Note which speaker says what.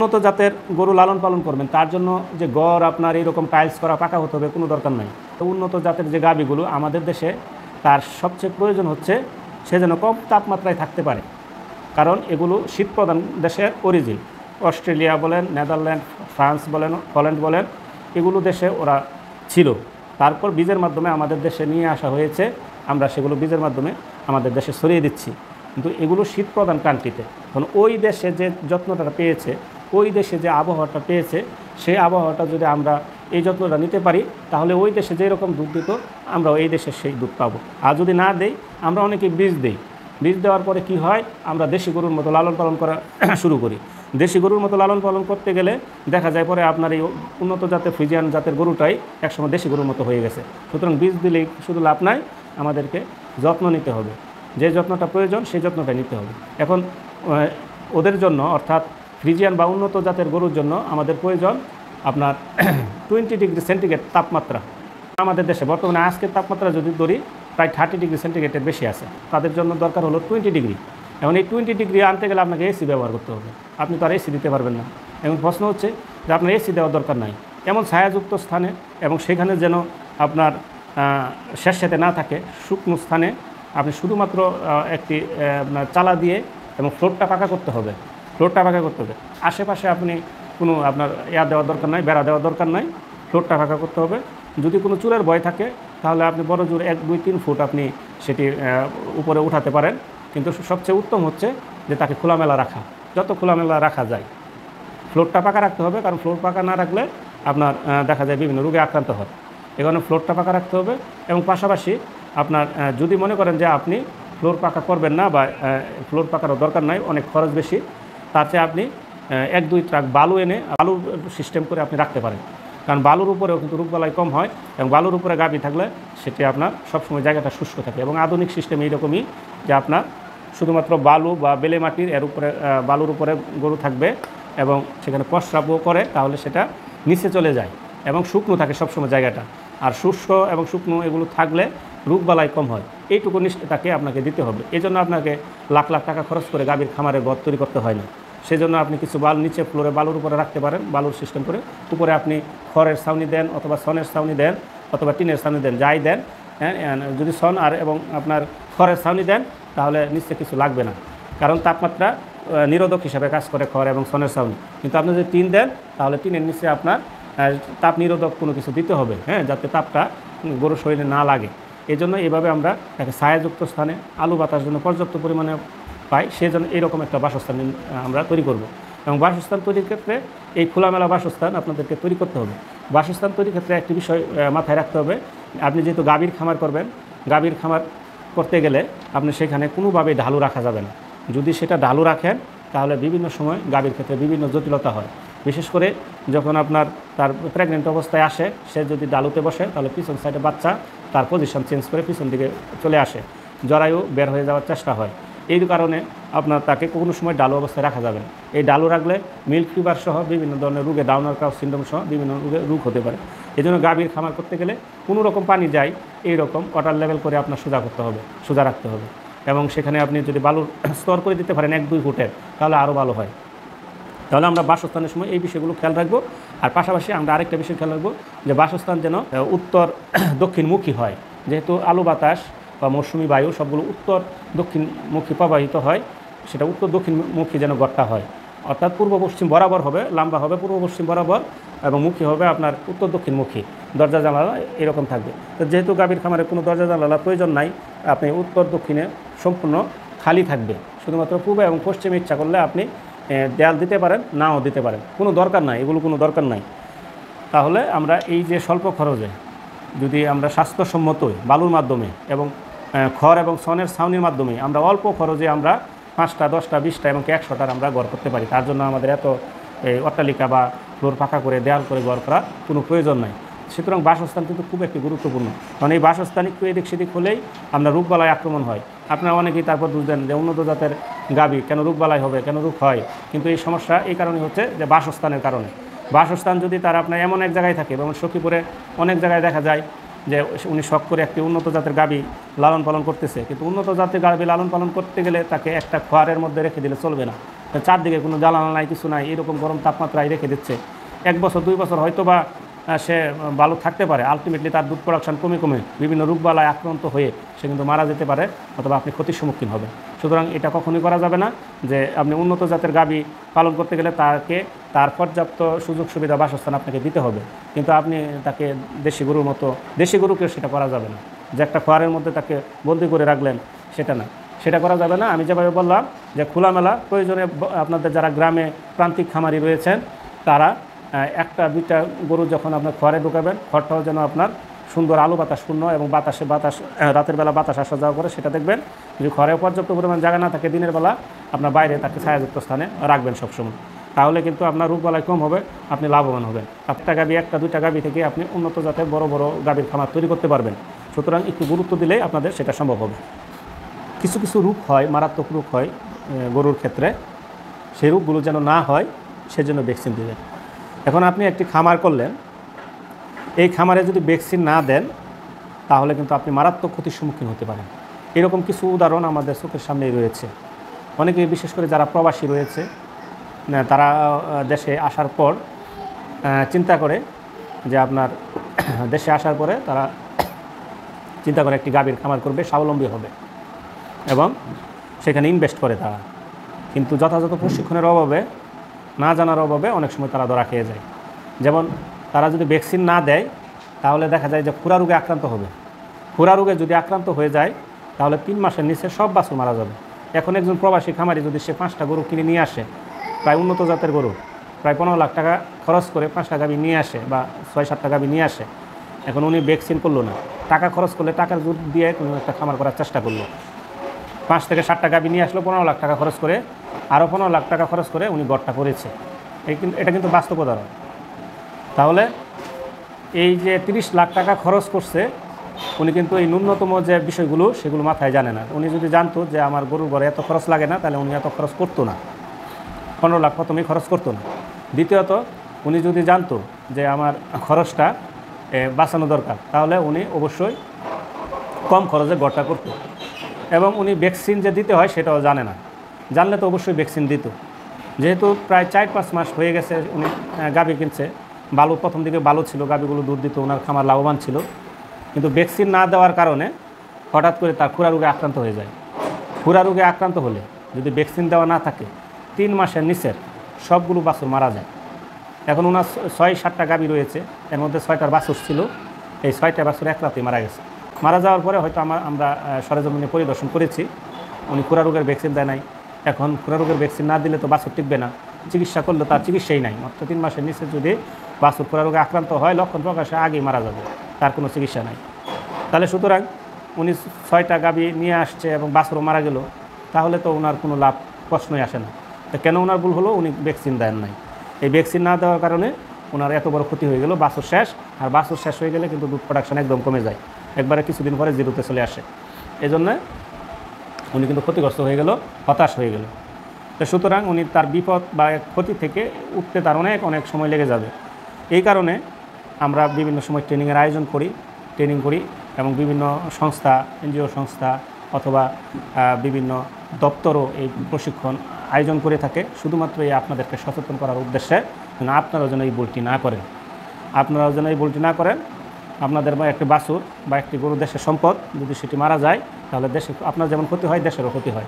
Speaker 1: উন্নত জাতের গরু লালন পালন করবেন তার জন্য যে গড় আপনার এরকম টাইলস করা পাকা হতে হবে কোনো দরকার নাই। তো উন্নত জাতের যে গাভীগুলো আমাদের দেশে তার সবচেয়ে প্রয়োজন হচ্ছে সে যেন কম তাপমাত্রায় থাকতে পারে, কারণ এগুলো শীতপ্রধান দেশের অরিজিন। অস্ট্রেলিয়া বলেন, নেদারল্যান্ড, ফ্রান্স বলেন, হল্যান্ড বলেন, এগুলো দেশে ওরা ছিল। তারপর বীজের মাধ্যমে আমাদের দেশে নিয়ে আসা হয়েছে, আমরা সেগুলো বীজের মাধ্যমে আমাদের দেশে ছড়িয়ে দিচ্ছি। কিন্তু এগুলো শীতপ্রধান কান্ট্রিতে, কারণ ওই দেশে যে যত্নটা পেয়েছে, ওই দেশে যে আবহাওয়াটা পেয়েছে, সেই আবহাওয়াটা যদি আমরা এই যত্নটা নিতে পারি, তাহলে ওই দেশে যেরকম দুধ দিত আমরা এই দেশে সেই দুধ পাবো। আর যদি না দেই, আমরা অনেকে বীজ দিই, বীজ দেওয়ার পরে কি হয়, আমরা দেশি গরুর মতো লালন পালন করা শুরু করি। দেশি গরুর মতো লালন পালন করতে গেলে দেখা যায় পরে আপনার এই উন্নত জাতের ফ্রিজিয়ান জাতের গরুটাই একসময় দেশি গরুর মতো হয়ে গেছে। সুতরাং বীজ দিলেই শুধু লাভ নাই, আমাদেরকে যত্ন নিতে হবে, যে যত্নটা প্রয়োজন সেই যত্নটা নিতে হবে। এখন ওদের জন্য অর্থাৎ ফ্রিজিয়ান বা উন্নত জাতের গরুর জন্য আমাদের প্রয়োজন আপনার 20 ডিগ্রি সেন্টিগ্রেড তাপমাত্রা। আমাদের দেশে বর্তমানে আজকের তাপমাত্রা যদি ধরি প্রায় 30 ডিগ্রি সেন্টিগ্রেডের বেশি আছে, তাদের জন্য দরকার হলো 20 ডিগ্রি। এখন এই 20 ডিগ্রি আনতে গেলে আপনাকে এসি ব্যবহার করতে হবে, আপনি তো আর এসি দিতে পারবেন না। এখন প্রশ্ন হচ্ছে যে আপনার এসি দেওয়ার দরকার নাই, এমন ছায়াযুক্ত স্থানে এবং সেখানে যেন আপনার স্যাঁতসেঁতে না থাকে, শুকনো স্থানে আপনি শুধুমাত্র একটি আপনার চালা দিয়ে এবং ফ্লোরটা পাকা করতে হবে, ফ্লোরটা পাকা করতে হবে। আশেপাশে আপনি কোনো আপনার দেওয়ার দরকার নাই, বেড়া দেওয়ার দরকার নাই, ফ্লোরটা পাকা করতে হবে। যদি কোনো চুলের ভয় থাকে তাহলে আপনি বড় জোর 1, 2, 3 ফুট আপনি সেটি উপরে উঠাতে পারেন, কিন্তু সবচেয়ে উত্তম হচ্ছে যে তাকে খোলামেলা রাখা, যত খোলামেলা রাখা যায়। ফ্লোরটা পাকা রাখতে হবে, কারণ ফ্লোর পাকা না রাখলে আপনার দেখা যায় বিভিন্ন রোগে আক্রান্ত হয়। এখানে ফ্লোরটা পাকা রাখতে হবে এবং পাশাপাশি আপনার যদি মনে করেন যে আপনি ফ্লোর পাকা করবেন না বা ফ্লোর পাকারও দরকার নাই, অনেক খরচ বেশি, তার চেয়ে আপনি 1-2 ট্রাক বালু এনে বালুর সিস্টেম করে আপনি রাখতে পারেন, কারণ বালুর উপরেও কিন্তু রোগবালাই কম হয় এবং বালুর উপরে গাভী থাকলে সেটি আপনার সবসময় জায়গাটা শুষ্ক থাকে। এবং আধুনিক সিস্টেম এইরকমই যে আপনার শুধুমাত্র বালু বা বেলে মাটির এর উপরে বালুর উপরে গরু থাকবে এবং সেখানে প্রস্রাবও করে, তাহলে সেটা নিচে চলে যায় এবং শুকনো থাকে সবসময় জায়গাটা। আর শুষ্ক এবং শুকনো এগুলো থাকলে রোগবালাই কম হয়, এইটুকু নিশ্চয়তাকে আপনাকে দিতে হবে। এই জন্য আপনাকে লাখ লাখ টাকা খরচ করে গাভীর খামারের ঘর তৈরি করতে হয় না। সেই জন্য আপনি কিছু বালু নিচে ফ্লোরে বালুর উপরে রাখতে পারেন, বালুর সিস্টেম করে। উপরে আপনি খড়ের ছাউনি দেন অথবা সনের ছাউনি দেন অথবা টিনের ছাউনি দেন, যাই দেন। হ্যাঁ, যদি সন আর এবং আপনার খড়ের ছাউনি দেন তাহলে নিশ্চয়ই কিছু লাগবে না, কারণ তাপমাত্রা নিরোধক হিসাবে কাজ করে খড় এবং সনের ছাউনি। কিন্তু আপনি যদি টিন দেন তাহলে টিনের নিচে আপনার তাপ নিরোধক কোনো কিছু দিতে হবে, হ্যাঁ, যাতে তাপটা গরুর শরীরে না লাগে। এই জন্য এইভাবে আমরা তাকে ছায়াযুক্ত স্থানে আলো বাতাস জন্য পর্যাপ্ত পরিমাণে পাই, সেজন্য এইরকম একটা বাসস্থান আমরা তৈরি করব। এবং বাসস্থান তৈরির ক্ষেত্রে এই খোলামেলা বাসস্থান আপনাদেরকে তৈরি করতে হবে। বাসস্থান তৈরির ক্ষেত্রে একটি বিষয় মাথায় রাখতে হবে, আপনি যেহেতু গাভীর খামার করবেন, গাভীর খামার করতে গেলে আপনি সেখানে কোনোভাবেই ঢালু রাখা যাবে না। যদি সেটা ঢালু রাখেন তাহলে বিভিন্ন সময় গাভীর ক্ষেত্রে বিভিন্ন জটিলতা হয়। বিশেষ করে যখন আপনার তার প্রেগনেন্ট অবস্থায় আসে, সে যদি ডালুতে বসে তাহলে পিছন সাইডে বাচ্চা তার পজিশন চেঞ্জ করে পিছন দিকে চলে আসে, জরায়ু বের হয়ে যাওয়ার চেষ্টা হয়। এই কারণে আপনার তাকে কোনো সময় ডালু অবস্থায় রাখা যাবে না। এই ডালু রাখলে মিল্ক ফিভার সহ বিভিন্ন ধরনের রোগে, ডাউনার কাউ সিন্ড্রোম সহ বিভিন্ন রোগ হতে পারে। এই জন্য গাভীর খামার করতে গেলে কোনো রকম পানি যায় এইরকম ওয়াটার লেভেল করে আপনার সোজা করতে হবে, সোজা রাখতে হবে। এবং সেখানে আপনি যদি বালুর স্তর করে দিতে পারেন 1-2 ফুটের, তাহলে আরও ভালো হয়। তাহলে আমরা বাসস্থানের সময় এই বিষয়গুলো খেয়াল রাখবো। আর পাশাপাশি আমরা আরেকটা বিষয় খেয়াল রাখবো যে বাসস্থান যেন উত্তর দক্ষিণমুখী হয়, যেহেতু আলো বাতাস বা মৌসুমি বায়ু সবগুলো উত্তর দক্ষিণমুখী প্রবাহিত হয়, সেটা উত্তর দক্ষিণমুখী যেন ঘরটা হয়। অর্থাৎ পূর্ব পশ্চিম বরাবর হবে, লম্বা হবে পূর্ব পশ্চিম বরাবর এবং মুখী হবে আপনার উত্তর দক্ষিণমুখী, দরজা জানালা এরকম থাকবে। তো যেহেতু গাভীর খামারে কোনো দরজা জানালা প্রয়োজন নাই, আপনি উত্তর দক্ষিণে সম্পূর্ণ খালি থাকবে, শুধুমাত্র পূর্ব এবং পশ্চিমে ইচ্ছা করলে আপনি দেয়াল দিতে পারেন, নাও দিতে পারেন, কোনো দরকার নাই, এগুলো কোনো দরকার নাই। তাহলে আমরা এই যে স্বল্প খরচে যদি আমরা স্বাস্থ্যসম্মতই বালুর মাধ্যমে এবং খড় এবং সনের ছাউনির মাধ্যমে আমরা অল্প খরচে আমরা 5টা, 10টা, 20টা এবং 100টার আমরা ঘর করতে পারি। তার জন্য আমাদের এত অট্টালিকা বা ফ্লোর পাকা করে দেয়াল করে ঘর করার কোনো প্রয়োজন নাই। সুতরাং বাসস্থান কিন্তু খুব একটি গুরুত্বপূর্ণ, কারণ এই বাসস্থান একটু এদিক সেদিক হলেই আমরা রোগবালাই আক্রমণ হয়। আপনারা অনেকেই তারপর বুঝবেন যে উন্নত জাতের গাভী কেন রোগবালাই হবে, কেন রোগ হয়। কিন্তু এই সমস্যা এই কারণে হচ্ছে যে বাসস্থানের কারণে। বাসস্থান যদি তার আপনার এমন এক জায়গায় থাকে, যেমন সখীপুরে অনেক জায়গায় দেখা যায় যে উনি শখ করে একটি উন্নত জাতের গাভী লালন পালন করতেছে, কিন্তু উন্নত জাতের গাভী লালন পালন করতে গেলে তাকে একটা খোয়ারের মধ্যে রেখে দিলে চলবে না, চারদিকে কোনো জ্বালানো নাই, কিছু নাই, এরকম গরম তাপমাত্রায় রেখে দিচ্ছে, 1 বছর 2 বছর হয়তো বা সে ভালো থাকতে পারে, আলটিমেটলি তার দুধ প্রোডাকশন কমে কমে বিভিন্ন রোগবালায় আক্রান্ত হয়ে সে কিন্তু মারা যেতে পারে, অথবা আপনি ক্ষতির সম্মুখীন হবেন। সুতরাং এটা কখনোই করা যাবে না যে আপনি উন্নত জাতের গাভী পালন করতে গেলে তার পর্যাপ্ত সুযোগ সুবিধা বাসস্থান আপনাকে দিতে হবে, কিন্তু আপনি তাকে দেশি গরুর মতো, দেশি গরুকে সেটা করা যাবে না যে একটা খোয়ারের মধ্যে তাকে বন্দি করে রাখলেন, সেটা না, সেটা করা যাবে না। আমি যেভাবে বললাম যে খোলামেলা প্রয়োজনে আপনাদের যারা গ্রামে প্রান্তিক খামারি রয়েছেন তারা একটা দুইটা গরু যখন আপনার খড়ে ঢুকাবেন, খড়টাও যেন আপনার সুন্দর আলো বাতাস শূন্য এবং বাতাস রাতের বেলা বাতাস আসা যাওয়া করে সেটা দেখবেন। যদি খড়ে পর্যাপ্ত পরিমাণ জায়গা না থাকে দিনের বেলা আপনার বাইরে তাকে ছায়াযুক্ত স্থানে রাখবেন সবসময়, তাহলে কিন্তু আপনার রোগবালাই কম হবে, আপনি লাভবান হবেন। একটা গাভী একটা দুইটা গাভী থেকে আপনি উন্নত জাতের বড় বড় গাভীর খামার তৈরি করতে পারবেন। সুতরাং একটু গুরুত্ব দিলেই আপনাদের সেটা সম্ভব হবে। কিছু কিছু রোগ হয়, মারাত্মক রোগ হয় গরুর ক্ষেত্রে, সেই রোগগুলো যেন না হয় সেজন্য ভ্যাকসিন দেবেন। এখন আপনি একটি খামার করলেন, এই খামারে যদি ভ্যাকসিন না দেন তাহলে কিন্তু আপনি মারাত্মক ক্ষতির সম্মুখীন হতে পারেন। এরকম কিছু উদাহরণ আমাদের চোখের সামনেই রয়েছে। অনেকে বিশেষ করে যারা প্রবাসী রয়েছে তারা দেশে আসার পর চিন্তা করে যে আপনার দেশে আসার পরে তারা চিন্তা করে একটি গাভীর খামার করবে, স্বাবলম্বী হবে এবং সেখানে ইনভেস্ট করে তারা, কিন্তু যথাযথ প্রশিক্ষণের অভাবে, না জানার অভাবে অনেক সময় তারা ধরা খেয়ে যায়। যেমন তারা যদি ভ্যাকসিন না দেয় তাহলে দেখা যায় যে খুরা রোগে আক্রান্ত হবে। খুরা রোগে যদি আক্রান্ত হয়ে যায় তাহলে 3 মাসের নিচে সব বাছুর মারা যাবে। এখন একজন প্রবাসী খামারি যদি সে 5টা গরু কিনে নিয়ে আসে, প্রায় উন্নত জাতের গরু, প্রায় 15 লাখ টাকা খরচ করে 5টা গাভী নিয়ে আসে বা 6-7টা গাভী নিয়ে আসে, এখন উনি ভ্যাকসিন করলো না, টাকা খরচ করলে টাকার দুধ দিয়ে কোনো একটা খামার করার চেষ্টা করলো, 5 থেকে 7টা গাভী নিয়ে আসলো 15 লাখ টাকা খরচ করে, আরও 15 লাখ টাকা খরচ করে উনি গড়টা করেছে। এটা কিন্তু বাস্তব উদাহরণ। তাহলে এই যে 30 লাখ টাকা খরচ করছে উনি কিন্তু এই ন্যূনতম যে বিষয়গুলো সেগুলো মাথায় জানে না। উনি যদি জানতো যে আমার গরুর ঘরে এত খরচ লাগে না তাহলে উনি এত খরচ করতো না, 15 লাখ প্রথমেই খরচ করতো না। দ্বিতীয়ত উনি যদি জানতো যে আমার খরচটা বাঁচানো দরকার তাহলে উনি অবশ্যই কম খরচে গড়টা করতো। এবং উনি ভ্যাকসিন যে দিতে হয় সেটাও জানে না, জানলে তো অবশ্যই ভ্যাকসিন দিত। যেহেতু প্রায় 4-5 মাস হয়ে গেছে উনি গাভী কিনছে, ভালো প্রথম দিকে ভালো ছিল, গাভীগুলো দুধ দিত, ওনার খামার লাভবান ছিল, কিন্তু ভ্যাকসিন না দেওয়ার কারণে হঠাৎ করে তার খুরা রোগে আক্রান্ত হয়ে যায়। খুরা রোগে আক্রান্ত হলে যদি ভ্যাকসিন দেওয়া না থাকে 3 মাসের নিচের সবগুলো বাছুর মারা যায়। এখন ওনার 6-7টা গাভী রয়েছে, এর মধ্যে 6টার বাছুর ছিল, এই 6টা বাছুর এক রাতেই মারা গেছে। মারা যাওয়ার পরে হয়তো আমরা সরেজমিনে পরিদর্শন করেছি, উনি খুরা রোগের ভ্যাকসিন দেয় নাই। এখন খুরা রোগের ভ্যাকসিন না দিলে তো বাছুর টিকবে না, চিকিৎসা করলে তার চিকিৎসাই নাই। মাত্র 3 মাসের নিচে যদি বাছুর খুরা রোগে আক্রান্ত হয় লক্ষণ প্রকাশে আগেই মারা যাবে, তার কোনো চিকিৎসা নাই। তাহলে সুতরাং উনি 6টা গাভী নিয়ে আসছে এবং বাছুরও মারা গেল, তাহলে তো ওনার কোনো লাভ প্রশ্নই আসে না। তো কেন ওনার ভুল হলো? উনি ভ্যাকসিন দেন নাই। এই ভ্যাকসিন না দেওয়ার কারণে ওনার এত বড় ক্ষতি হয়ে গেল, বাছুর শেষ। আর বাছুর শেষ হয়ে গেলে কিন্তু দুধ প্রোডাকশন একদম কমে যায়, একবারে কিছুদিন পরে জিরোতে চলে আসে। এই জন্য উনি কিন্তু ক্ষতিগ্রস্ত হয়ে গেল, হতাশ হয়ে গেল। তো সুতরাং উনি তার বিপদ বা ক্ষতি থেকে উঠতে তার অনেক সময় লেগে যাবে। এই কারণে আমরা বিভিন্ন সময় ট্রেনিংয়ের আয়োজন করি এবং বিভিন্ন সংস্থা, এনজিও সংস্থা অথবা বিভিন্ন দপ্তরও এই প্রশিক্ষণ আয়োজন করে থাকে, শুধুমাত্র এই আপনাদেরকে সচেতন করার উদ্দেশ্যে আপনারা যেন এই ভুলটি না করেন। আপনাদের বা একটি বাছুর বা একটি গরু দেশের সম্পদ, যদি সেটি মারা যায় তাহলে দেশে আপনার যেমন ক্ষতি হয় দেশেরও ক্ষতি হয়।